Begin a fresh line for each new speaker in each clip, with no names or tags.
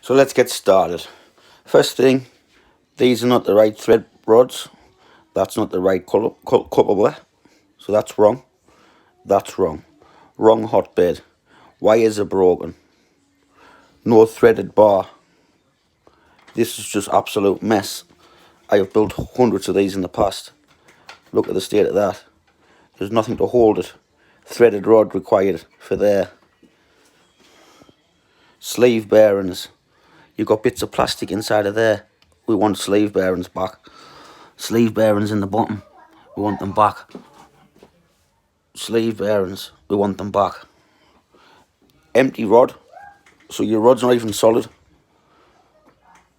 So let's get started. First thing, these are not the right thread rods. That's not the right colorway. So that's wrong. That's wrong. Wrong hotbed. Wires are broken. No threaded bar. This is just absolute mess. I have built hundreds of these in the past. Look at the state of that. There's nothing to hold it. Threaded rod required for there. Sleeve bearings. You've got bits of plastic inside of there. We want sleeve bearings back. Sleeve bearings in the bottom. We want them back. Sleeve bearings. We want them back. Empty rod. So your rod's not even solid.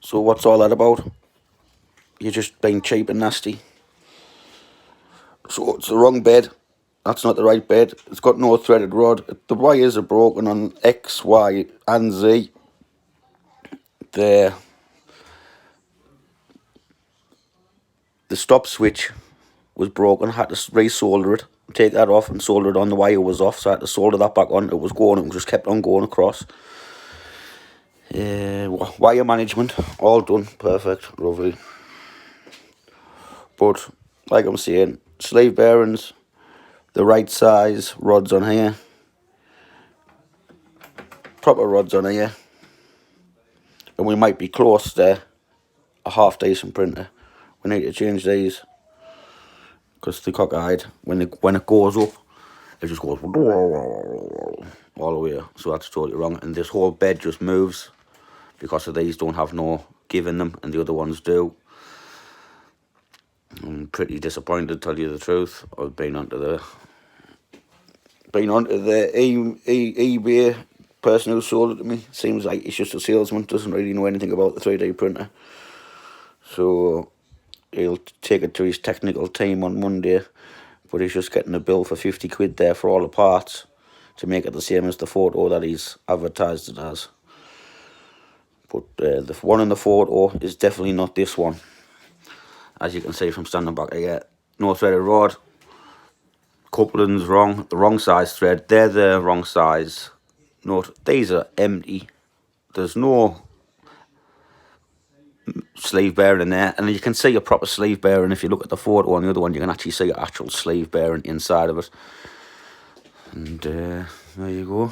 So what's all that about? You're just being cheap and nasty. So it's the wrong bed. That's not the right bed. It's got no threaded rod. The wires are broken on X, Y and Z. The stop switch was broken. I had to re-solder it. Take that off and solder it on. The wire was off, so I had to solder that back on. It was going. It just kept on going across. Wire management, all done. Perfect. Lovely. But, like I'm saying, sleeve bearings, the right size rods on here. Proper rods on here. And we might be close there. A half decent printer. We need to change these. Because the cockeyed, when it goes up, it just goes all the way. So that's totally wrong. And this whole bed just moves because of these don't have no give in them, and the other ones do. I'm pretty disappointed, to tell you the truth. I've been onto the eBay person who sold it to me. Seems like he's just a salesman, doesn't really know anything about the 3D printer. So he'll take it to his technical team on Monday, but he's just getting a bill for 50 quid there for all the parts to make it the same as the photo that he's advertised it as. But the one in the photo is definitely not this one. As you can see from standing back here, no threaded rod. Coupling's wrong, the wrong size thread. They're the wrong size. Note, these are empty. There's no sleeve bearing in there, and you can see a proper sleeve bearing. If you look at the photo on the other one, you can actually see an actual sleeve bearing inside of it. And there you go.